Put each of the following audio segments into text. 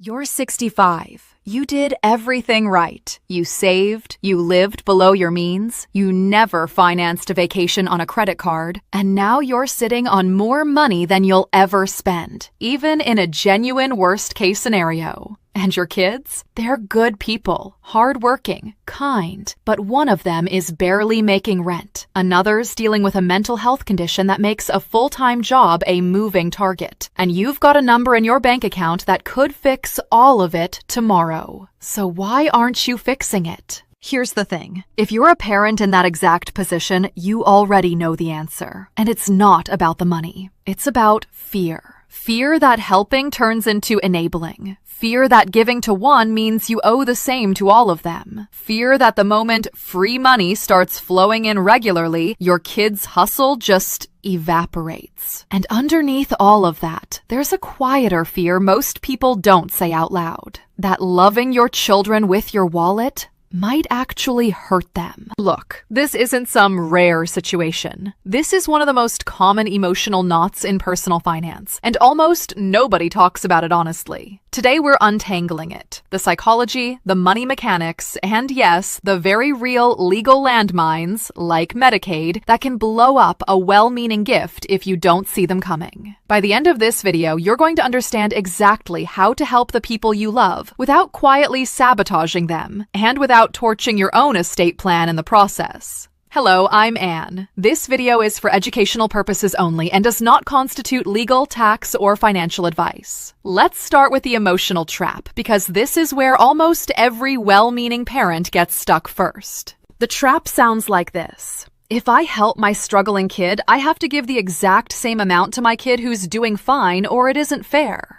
You're 65. You did everything right. You saved, you lived below your means, you never financed a vacation on a credit card, and now you're sitting on more money than you'll ever spend, even in a genuine worst-case scenario. And your kids? They're good people, hardworking, kind, but one of them is barely making rent. Another's dealing with a mental health condition that makes a full-time job a moving target. And you've got a number in your bank account that could fix all of it tomorrow. So why aren't you fixing it? Here's the thing. If you're a parent in that exact position, you already know the answer. And it's not about the money. It's about fear. Fear that helping turns into enabling. Fear that giving to one means you owe the same to all of them. Fear that the moment free money starts flowing in regularly, your kid's hustle just evaporates. And underneath all of that, there's a quieter fear most people don't say out loud. That loving your children with your wallet might actually hurt them. Look, this isn't some rare situation. This is one of the most common emotional knots in personal finance, and almost nobody talks about it honestly. Today we're untangling it. The psychology, the money mechanics, and yes, the very real legal landmines, like Medicaid, that can blow up a well-meaning gift if you don't see them coming. By the end of this video, you're going to understand exactly how to help the people you love without quietly sabotaging them, and without torching your own estate plan in the process. Hello, I'm Anne. This video is for educational purposes only and does not constitute legal, tax, or financial advice. Let's start with the emotional trap, because this is where almost every well-meaning parent gets stuck first. The trap sounds like this. If I help my struggling kid, I have to give the exact same amount to my kid who's doing fine, or it isn't fair.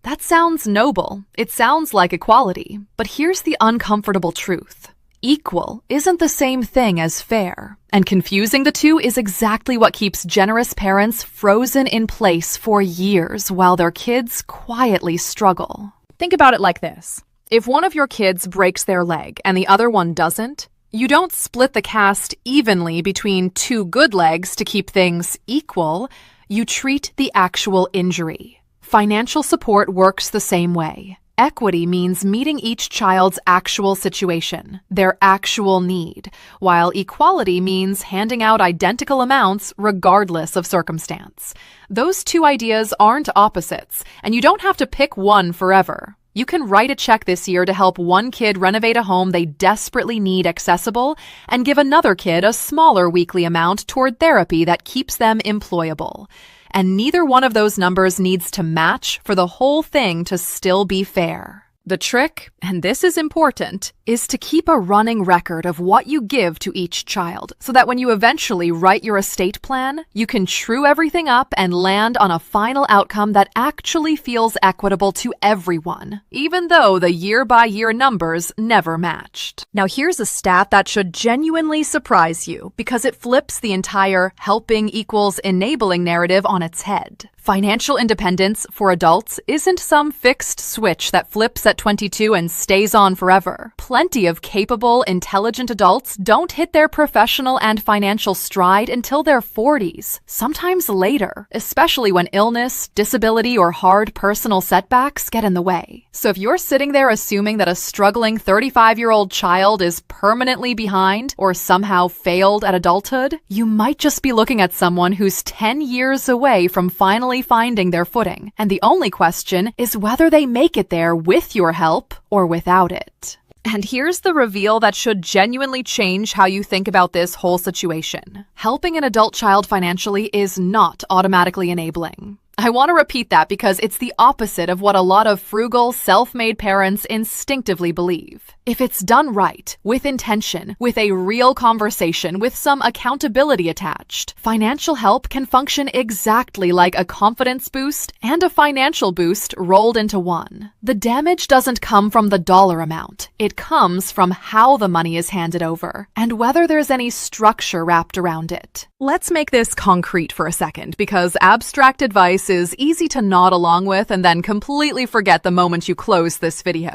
That sounds noble. It sounds like equality. But here's the uncomfortable truth. Equal isn't the same thing as fair, and confusing the two is exactly what keeps generous parents frozen in place for years while their kids quietly struggle. Think about it like this. If one of your kids breaks their leg and the other one doesn't, you don't split the cast evenly between two good legs to keep things equal. You treat the actual injury. Financial support works the same way. Equity means meeting each child's actual situation, their actual need, while equality means handing out identical amounts regardless of circumstance. Those two ideas aren't opposites, and you don't have to pick one forever. You can write a check this year to help one kid renovate a home they desperately need accessible, and give another kid a smaller weekly amount toward therapy that keeps them employable. And neither one of those numbers needs to match for the whole thing to still be fair. The trick, and this is important, is to keep a running record of what you give to each child, so that when you eventually write your estate plan, you can true everything up and land on a final outcome that actually feels equitable to everyone, even though the year-by-year numbers never matched. Now here's a stat that should genuinely surprise you, because it flips the entire helping equals enabling narrative on its head. Financial independence for adults isn't some fixed switch that flips at 22 and stays on forever. Plenty of capable, intelligent adults don't hit their professional and financial stride until their 40s, sometimes later, especially when illness, disability, or hard personal setbacks get in the way. So if you're sitting there assuming that a struggling 35-year-old child is permanently behind or somehow failed at adulthood, you might just be looking at someone who's 10 years away from finally finding their footing. And the only question is whether they make it there with your help or without it. And here's the reveal that should genuinely change how you think about this whole situation. Helping an adult child financially is not automatically enabling. I want to repeat that because it's the opposite of what a lot of frugal, self-made parents instinctively believe. If it's done right, with intention, with a real conversation, with some accountability attached, financial help can function exactly like a confidence boost and a financial boost rolled into one. The damage doesn't come from the dollar amount. It comes from how the money is handed over and whether there's any structure wrapped around it. Let's make this concrete for a second, because abstract advice is easy to nod along with and then completely forget the moment you close this video.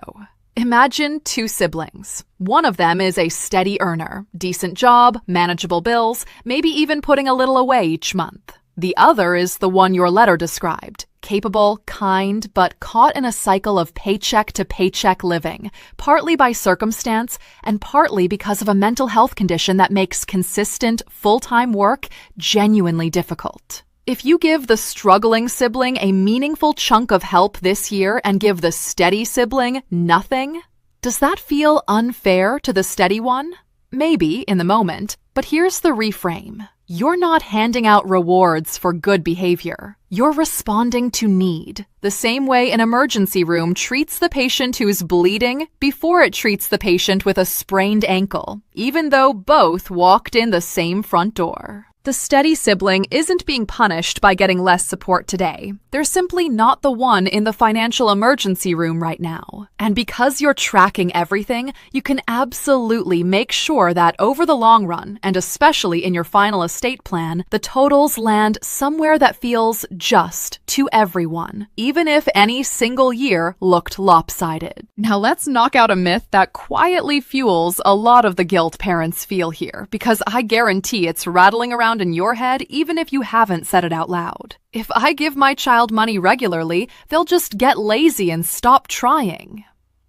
Imagine two siblings. One of them is a steady earner, decent job, manageable bills, maybe even putting a little away each month. The other is the one your letter described, capable, kind, but caught in a cycle of paycheck-to-paycheck living, partly by circumstance and partly because of a mental health condition that makes consistent, full-time work genuinely difficult. If you give the struggling sibling a meaningful chunk of help this year and give the steady sibling nothing, does that feel unfair to the steady one? Maybe in the moment, but here's the reframe. You're not handing out rewards for good behavior. You're responding to need, the same way an emergency room treats the patient who's bleeding before it treats the patient with a sprained ankle, even though both walked in the same front door. The steady sibling isn't being punished by getting less support today. They're simply not the one in the financial emergency room right now. And because you're tracking everything, you can absolutely make sure that over the long run, and especially in your final estate plan, the totals land somewhere that feels just to everyone, even if any single year looked lopsided. Now let's knock out a myth that quietly fuels a lot of the guilt parents feel here, because I guarantee it's rattling around in your head even if you haven't said it out loud. If I give my child money regularly, they'll just get lazy and stop trying.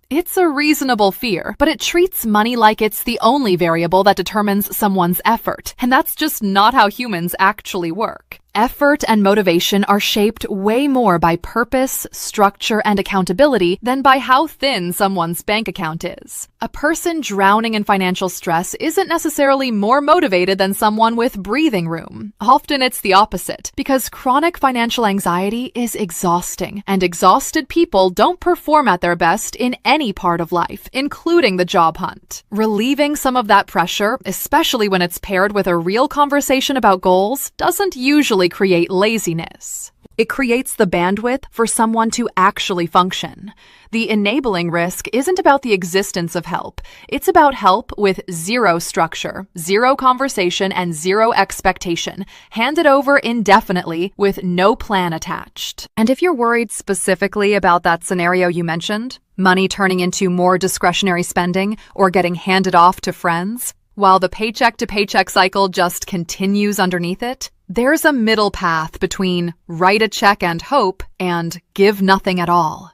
It's a reasonable fear, but it treats money like it's the only variable that determines someone's effort, and that's just not how humans actually work. Effort and motivation are shaped way more by purpose, structure, and accountability than by how thin someone's bank account is. A person drowning in financial stress isn't necessarily more motivated than someone with breathing room. Often it's the opposite, because chronic financial anxiety is exhausting, and exhausted people don't perform at their best in any part of life, including the job hunt. Relieving some of that pressure, especially when it's paired with a real conversation about goals, doesn't usually create laziness. It creates the bandwidth for someone to actually function. The enabling risk isn't about the existence of help. It's about help with zero structure, zero conversation, and zero expectation, handed over indefinitely with no plan attached. And if you're worried specifically about that scenario you mentioned, money turning into more discretionary spending or getting handed off to friends, while the paycheck-to-paycheck cycle just continues underneath it, there's a middle path between write a check and hope and give nothing at all.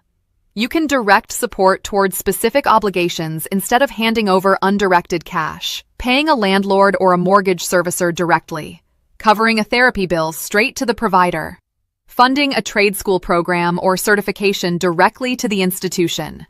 You can direct support towards specific obligations instead of handing over undirected cash, paying a landlord or a mortgage servicer directly, covering a therapy bill straight to the provider, funding a trade school program or certification directly to the institution.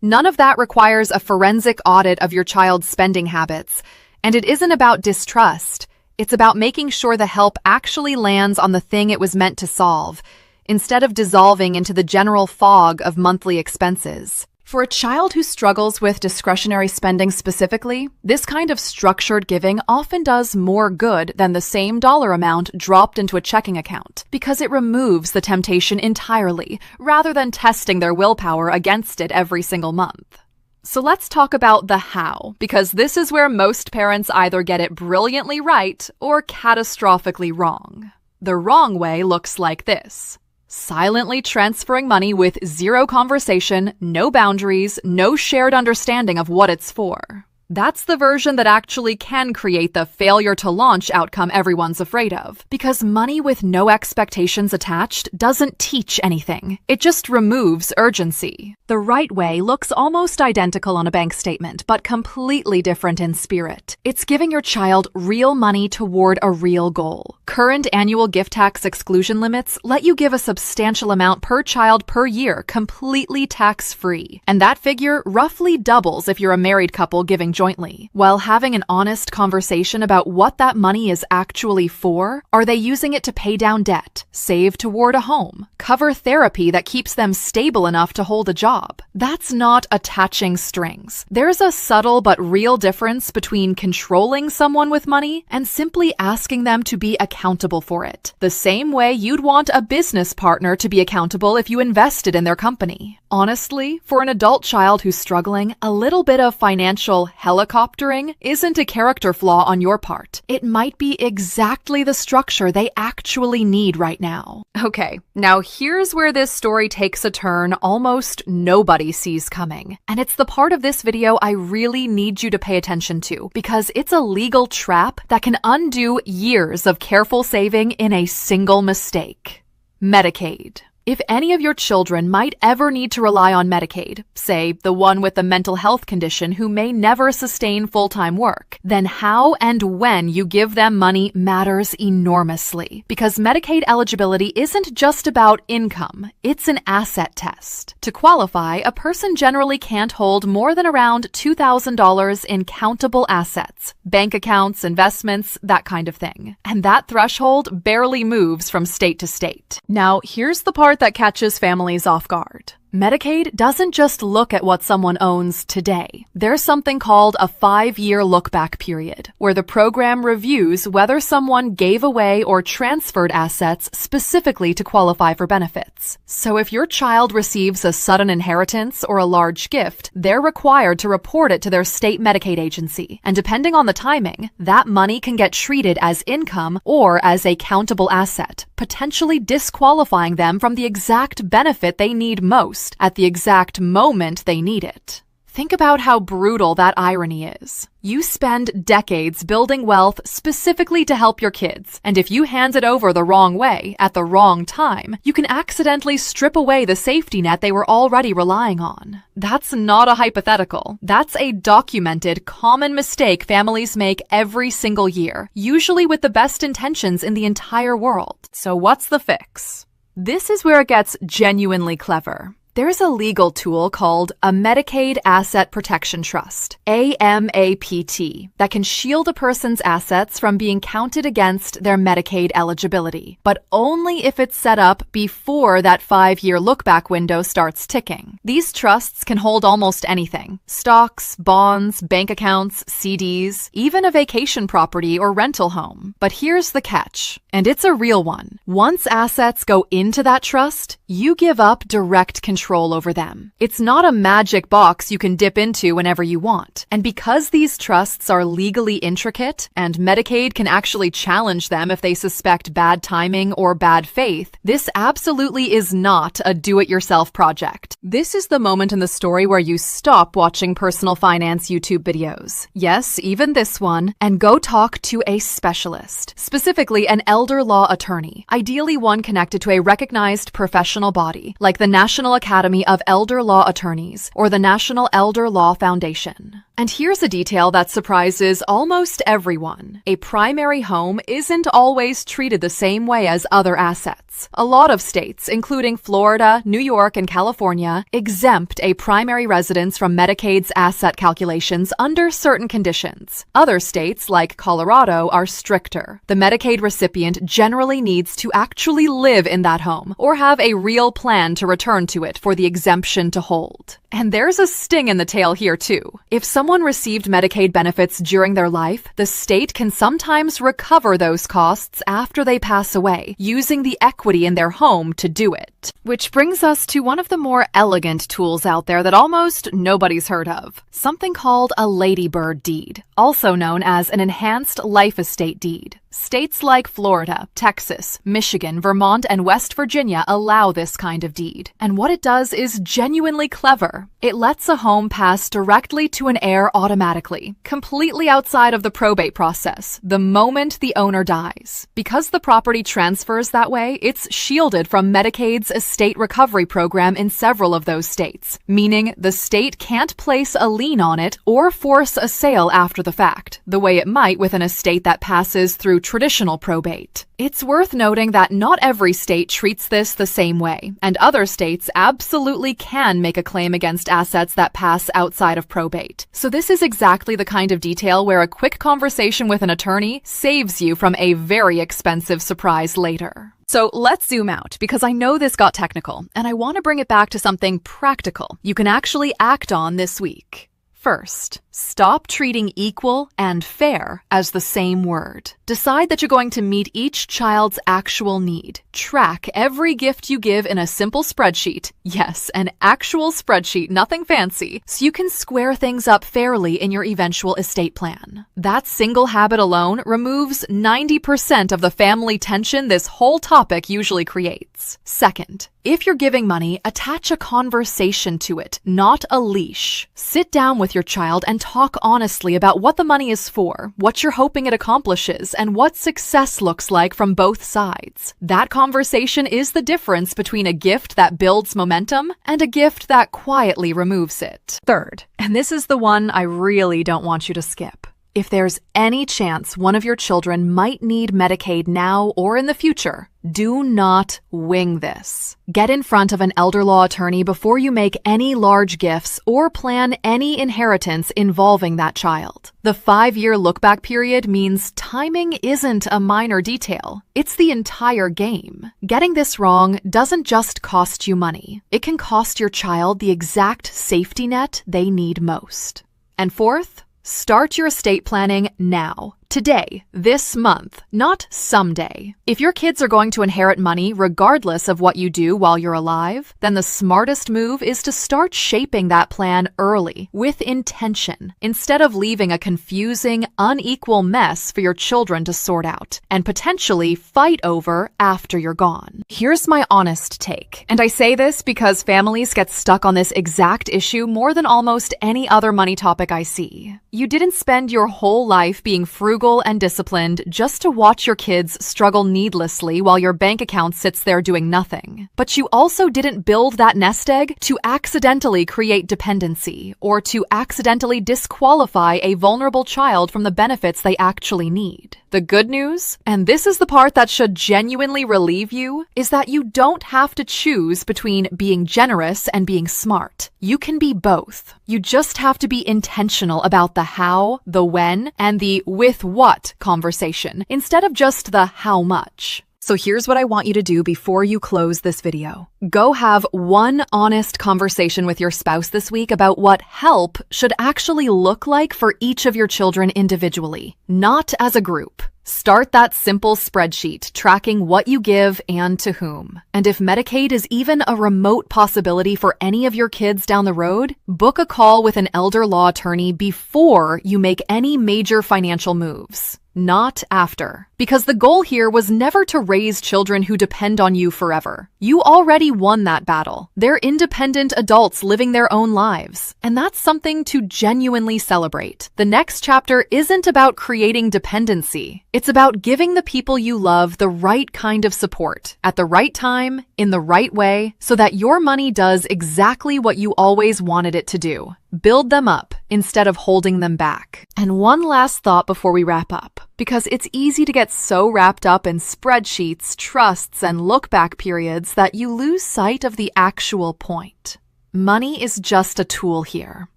None of that requires a forensic audit of your child's spending habits, and it isn't about distrust. It's about making sure the help actually lands on the thing it was meant to solve, instead of dissolving into the general fog of monthly expenses. For a child who struggles with discretionary spending specifically, this kind of structured giving often does more good than the same dollar amount dropped into a checking account, because it removes the temptation entirely, rather than testing their willpower against it every single month. So let's talk about the how, because this is where most parents either get it brilliantly right or catastrophically wrong. The wrong way looks like this. Silently transferring money with zero conversation, no boundaries, no shared understanding of what it's for. That's the version that actually can create the failure to launch outcome everyone's afraid of, because money with no expectations attached doesn't teach anything. It just removes urgency. The right way looks almost identical on a bank statement, but completely different in spirit. It's giving your child real money toward a real goal. Current annual gift tax exclusion limits let you give a substantial amount per child per year, completely tax-free. And that figure roughly doubles if you're a married couple giving jointly. While having an honest conversation about what that money is actually for, are they using it to pay down debt, save toward a home, cover therapy that keeps them stable enough to hold a job? That's not attaching strings. There's a subtle but real difference between controlling someone with money and simply asking them to be accountable for it, the same way you'd want a business partner to be accountable if you invested in their company. Honestly, for an adult child who's struggling, a little bit of financial helicoptering isn't a character flaw on your part. It might be exactly the structure they actually need right now. Okay, now here's where this story takes a turn almost nobody sees coming. And it's the part of this video I really need you to pay attention to, because it's a legal trap that can undo years of careful saving in a single mistake. Medicaid. If any of your children might ever need to rely on Medicaid, say the one with the mental health condition who may never sustain full-time work, then how and when you give them money matters enormously, because Medicaid eligibility isn't just about income, it's an asset test. To qualify, a person generally can't hold more than around $2,000 in countable assets, bank accounts, investments, that kind of thing. And that threshold barely moves from state to state. Now, here's the part that catches families off guard. Medicaid doesn't just look at what someone owns today. There's something called a 5-year look-back period, where the program reviews whether someone gave away or transferred assets specifically to qualify for benefits. So if your child receives a sudden inheritance or a large gift, they're required to report it to their state Medicaid agency. And depending on the timing, that money can get treated as income or as a countable asset, potentially disqualifying them from the exact benefit they need most at the exact moment they need it. Think about how brutal that irony is. You spend decades building wealth specifically to help your kids, and if you hand it over the wrong way, at the wrong time, you can accidentally strip away the safety net they were already relying on. That's not a hypothetical. That's a documented, common mistake families make every single year, usually with the best intentions in the entire world. So what's the fix? This is where it gets genuinely clever. There's a legal tool called a Medicaid Asset Protection Trust, MAPT, that can shield a person's assets from being counted against their Medicaid eligibility, but only if it's set up before that 5-year look-back window starts ticking. These trusts can hold almost anything: stocks, bonds, bank accounts, CDs, even a vacation property or rental home. But here's the catch, and it's a real one. Once assets go into that trust, you give up direct control over them. It's not a magic box you can dip into whenever you want. And because these trusts are legally intricate, and Medicaid can actually challenge them if they suspect bad timing or bad faith, this absolutely is not a do-it-yourself project. This is the moment in the story where you stop watching personal finance YouTube videos. Yes, even this one, and go talk to a specialist, specifically an elder law attorney, ideally one connected to a recognized professional body, like the National Academy of Elder Law Attorneys or the National Elder Law Foundation. And here's a detail that surprises almost everyone. A primary home isn't always treated the same way as other assets. A lot of states, including Florida, New York, and California, exempt a primary residence from Medicaid's asset calculations under certain conditions. Other states, like Colorado, are stricter. The Medicaid recipient generally needs to actually live in that home or have a real plan to return to it for the exemption to hold. And there's a sting in the tail here, too. If someone received Medicaid benefits during their life, the state can sometimes recover those costs after they pass away, using the equity in their home to do it. Which brings us to one of the more elegant tools out there that almost nobody's heard of. Something called a ladybird deed, also known as an enhanced life estate deed. States like Florida, Texas, Michigan, Vermont, and West Virginia allow this kind of deed. And what it does is genuinely clever. It lets a home pass directly to an heir automatically, completely outside of the probate process, the moment the owner dies. Because the property transfers that way, it's shielded from Medicaid's estate recovery program in several of those states, meaning the state can't place a lien on it or force a sale after the fact, the way it might with an estate that passes through traditional probate. It's worth noting that not every state treats this the same way, and other states absolutely can make a claim against assets that pass outside of probate. So this is exactly the kind of detail where a quick conversation with an attorney saves you from a very expensive surprise later. So let's zoom out, because I know this got technical, and I want to bring it back to something practical you can actually act on this week. First, stop treating equal and fair as the same word. Decide that you're going to meet each child's actual need. Track every gift you give in a simple spreadsheet. Yes, an actual spreadsheet, nothing fancy, so you can square things up fairly in your eventual estate plan. That single habit alone removes 90% of the family tension this whole topic usually creates. Second, if you're giving money, attach a conversation to it, not a leash. Sit down with with your child and talk honestly about what the money is for, what you're hoping it accomplishes, and what success looks like from both sides. That conversation is the difference between a gift that builds momentum and a gift that quietly removes it. Third, and this is the one I really don't want you to skip. If there's any chance one of your children might need Medicaid now or in the future, do not wing this. Get in front of an elder law attorney before you make any large gifts or plan any inheritance involving that child. The 5-year look-back period means timing isn't a minor detail. It's the entire game. Getting this wrong doesn't just cost you money. It can cost your child the exact safety net they need most. And fourth, start your estate planning now. Today, this month, not someday. If your kids are going to inherit money regardless of what you do while you're alive, then the smartest move is to start shaping that plan early, with intention, instead of leaving a confusing, unequal mess for your children to sort out, and potentially fight over after you're gone. Here's my honest take, and I say this because families get stuck on this exact issue more than almost any other money topic I see. You didn't spend your whole life being frugal and disciplined just to watch your kids struggle needlessly while your bank account sits there doing nothing. But you also didn't build that nest egg to accidentally create dependency or to accidentally disqualify a vulnerable child from the benefits they actually need. The good news, and this is the part that should genuinely relieve you, is that you don't have to choose between being generous and being smart. You can be both. You just have to be intentional about the how, the when, and the with what conversation, instead of just the how much. So here's what I want you to do before you close this video. Go have one honest conversation with your spouse this week about what help should actually look like for each of your children individually, not as a group. Start that simple spreadsheet tracking what you give and to whom. And if Medicaid is even a remote possibility for any of your kids down the road, book a call with an elder law attorney before you make any major financial moves. Not after. Because the goal here was never to raise children who depend on you forever. You already won that battle. They're independent adults living their own lives. And that's something to genuinely celebrate. The next chapter isn't about creating dependency. It's about giving the people you love the right kind of support, at the right time, in the right way, so that your money does exactly what you always wanted it to do. Build them up instead of holding them back. And one last thought before we wrap up, because it's easy to get so wrapped up in spreadsheets, trusts, and look-back periods that you lose sight of the actual point. Money is just a tool here.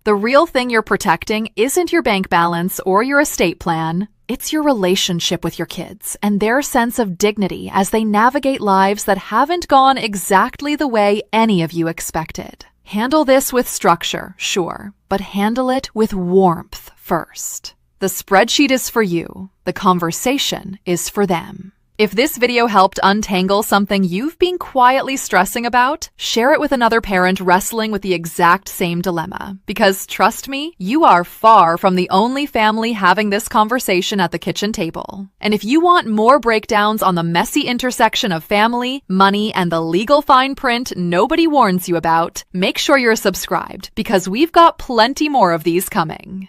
The real thing you're protecting isn't your bank balance or your estate plan. It's your relationship with your kids and their sense of dignity as they navigate lives that haven't gone exactly the way any of you expected. Handle this with structure, sure, but handle it with warmth first. The spreadsheet is for you. The conversation is for them. If this video helped untangle something you've been quietly stressing about, share it with another parent wrestling with the exact same dilemma. Because trust me, you are far from the only family having this conversation at the kitchen table. And if you want more breakdowns on the messy intersection of family, money, and the legal fine print nobody warns you about, make sure you're subscribed, because we've got plenty more of these coming.